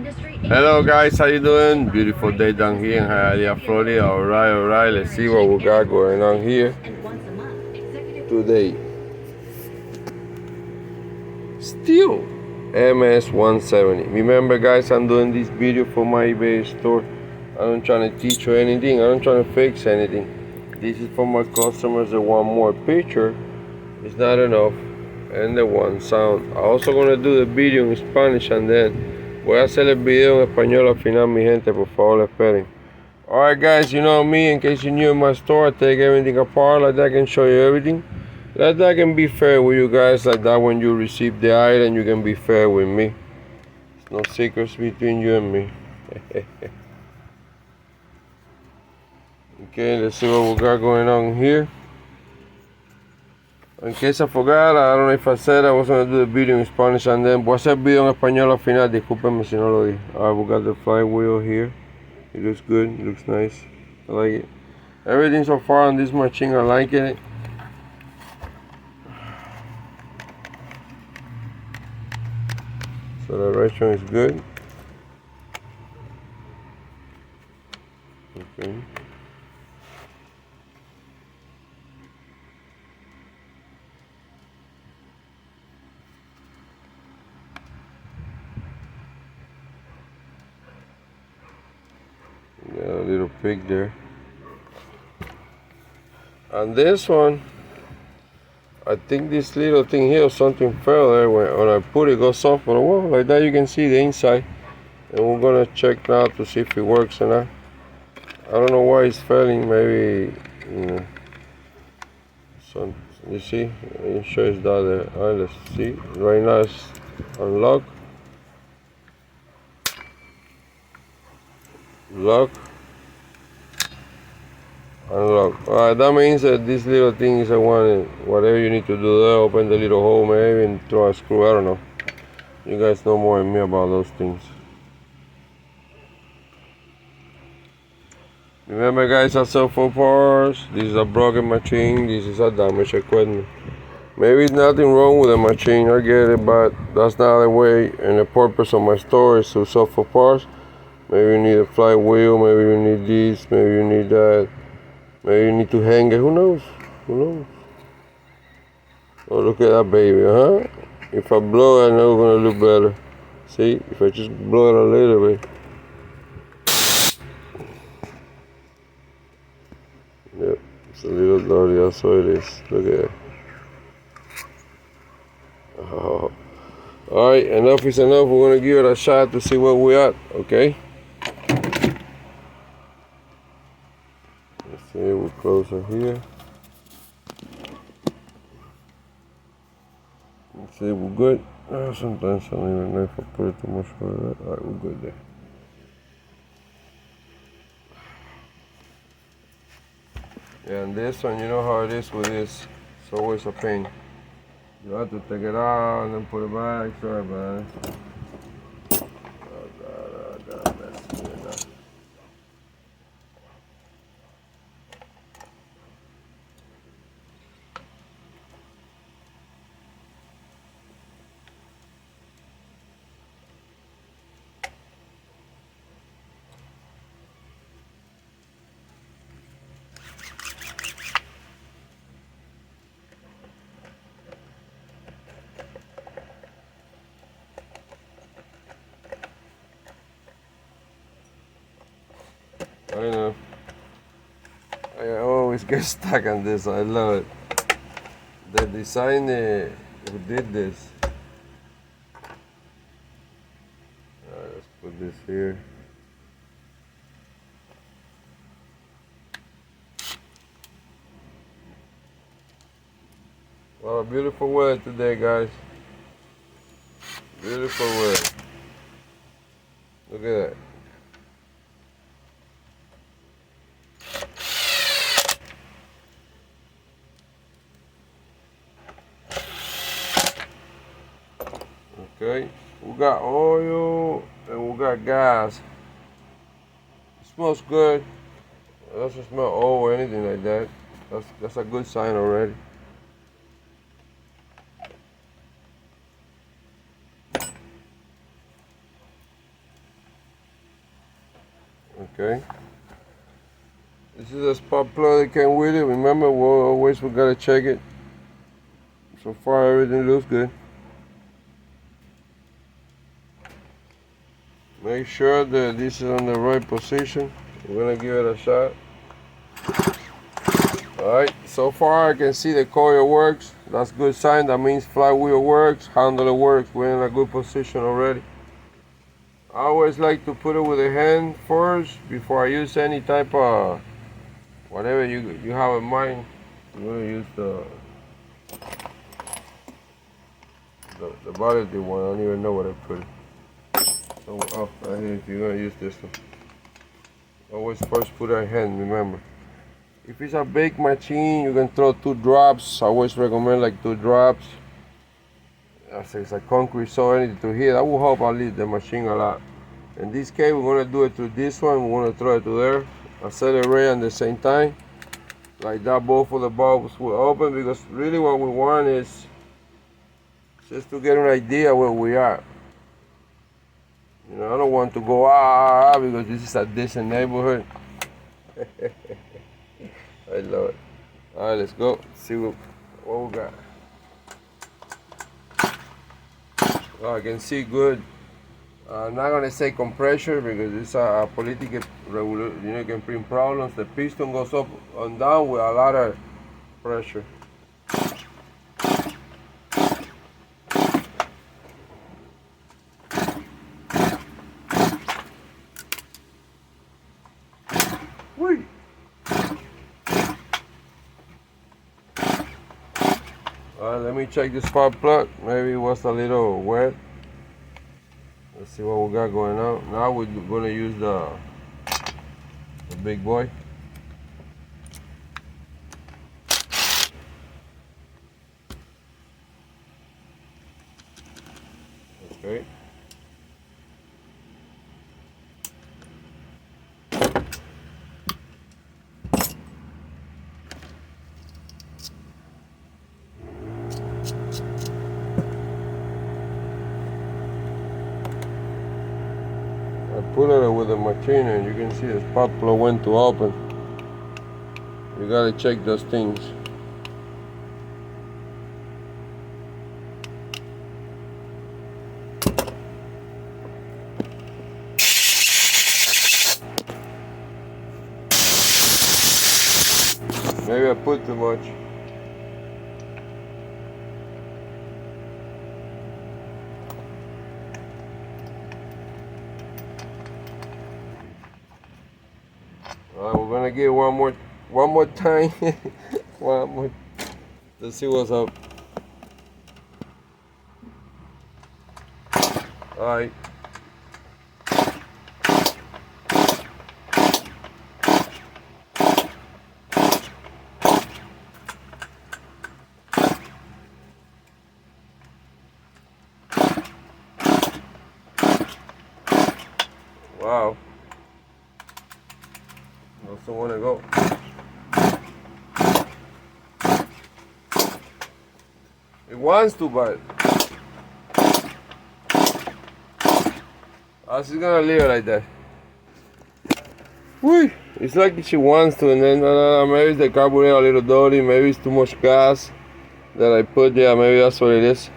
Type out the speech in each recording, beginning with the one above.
Hello guys, how you doing? Beautiful day down here in Hialeah, Florida. Alright, let's see what we got going on here today. Stihl MS-170. Remember guys, I'm doing this video for my eBay store. I'm not trying to teach you anything. I'm not trying to fix anything. This is for my customers that want more picture. It's not enough. And the one sound. I'm also gonna do the video in Spanish and then voy a hacer el video en español al final, mi gente, por favor, esperen. Alright guys, you know me, in case you're new in my store, I take everything apart like that, I can show you everything. Like that I can be fair with you guys, like that when you receive the item, you can be fair with me. There's no secrets between you and me. Okay, let's see what we got going on here. In case I forgot, I don't know if I said I was going to do the video in Spanish and then voy a hacer el video en español al final, discúlpenme si no lo dije. Alright, we got the flywheel here. It looks good, it looks nice. I like it. Everything so far on this machine, I like it. So the direction is good. Okay. Got a little pig there. And this one, I think this little thing here, something fell there when I put it, goes off for a while. Like that you can see the inside. And we're gonna check now to see if it works or not. I don't know why it's failing, maybe, you know. So, you see, I'm sure it's down there. Alright, let's see. Right now it's unlocked. Lock. Unlock. Alright, that means that this little thing is a one. Whatever you need to do there, open the little hole, maybe, and throw a screw. I don't know. You guys know more than me about those things. Remember, guys, I sell full parts. This is a broken machine. This is a damaged equipment. Maybe it's nothing wrong with the machine. I get it, but that's not the way. And the purpose of my store is to sell full parts. Maybe you need a flywheel. Maybe you need this. Maybe you need that. Maybe you need to hang it. Who knows? Who knows? Oh, look at that baby, huh? If I blow it, I know it's gonna look better. See? If I just blow it a little bit. Yep, it's a little dirty. That's what it is. Look at it. Oh. Alright, enough is enough. We're gonna give it a shot to see where we're at, okay? Let's see, we're closer here. Let's see, we're good. Sometimes I don't even know if I put it too much for that. Alright, we're good there. Yeah, and this one, you know how it is with this. It's always a pain. You have to take it out and then put it back. Sorry, man. Oh, God, let's do that. I know. I always get stuck on this. I love it. The designer who did this. Let's put this here. Well, beautiful weather today, guys. Beautiful weather. Look at that. Okay, we got oil and we got gas. It smells good. It doesn't smell oil or anything like that. That's a good sign already. Okay. This is a spark plug that came with it. Remember, we gotta check it. So far, everything looks good. Make sure that this is on the right position. We're gonna give it a shot. Alright, so far I can see the coil works. That's a good sign. That means flywheel works, handle works. We're in a good position already. I always like to put it with a hand first before I use any type of whatever you have in mind. I'm gonna use the body one. I don't even know what I put. So right here, if you're gonna use this one, always first put a hand. Remember, if it's a big machine, you can throw 2 drops. I always recommend like 2 drops. As it's a concrete saw, anything to hit, that will help at least the machine a lot. In this case, we're gonna do it through this one. We're gonna throw it to there, accelerate at the same time, like that. Both of the bulbs will open, because really what we want is just to get an idea where we are. You know, I don't want to go because this is a decent neighborhood. I love it. All right, let's go. See what we got. Oh, I can see good. I'm not gonna say compression because it's a political revolution. You know, it can bring problems. The piston goes up and down with a lot of pressure. Let me check this spark plug. Maybe it was a little wet. Let's see what we got going on. Now we're gonna use the big boy. Okay. I put it with the machine and you can see the spark plug went to open. You gotta check those things. Maybe I put too much. Alright, we're gonna get one more time. One more. Let's see what's up. Alright. Wow. Also want to go. It wants to, but I was just gonna leave it like that. Whee! It's like she wants to, and then maybe it's the carburetor a little dirty, maybe it's too much gas that I put there, maybe that's what it is.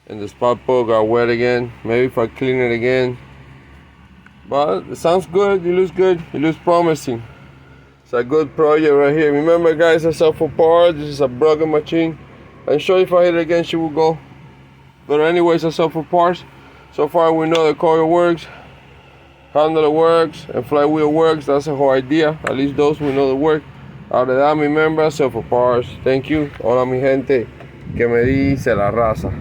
And the spark plug got wet again. Maybe if I clean it again. But it sounds good, it looks good, it looks promising. It's a good project right here. Remember guys, I sell for parts. This is a broken machine. I'm sure if I hit it again, she will go. But anyways, I sell for parts. So far we know the coil works, handle works, and flywheel works. That's the whole idea. At least those we know the work. Ahora that, remember, I sell for parts. Thank you. Hola mi gente, que me dice la raza.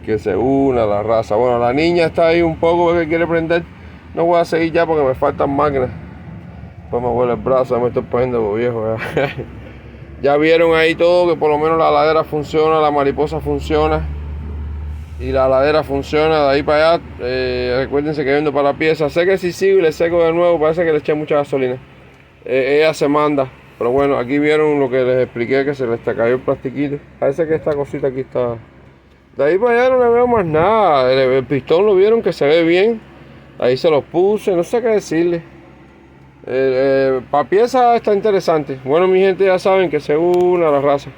Que se una la raza. Bueno, la niña está ahí un poco que quiere prender. No voy a seguir ya porque me faltan máquinas. Pues me huele el brazo, ya me estoy poniendo viejo. Ya vieron ahí todo, que por lo menos la ladera funciona, la mariposa funciona. Y la ladera funciona de ahí para allá. Recuérdense que vendo para la pieza. Sé que si sigo y le seco de nuevo, parece que le eché mucha gasolina. Ella se manda. Pero bueno, aquí vieron lo que les expliqué, que se les cayó el plastiquito. Parece que esta cosita aquí está. De ahí para allá no le veo más nada. El pistón lo vieron que se ve bien. Ahí se los puse, no sé qué decirle. Para pieza está interesante. Bueno, mi gente, ya saben que se une a la raza.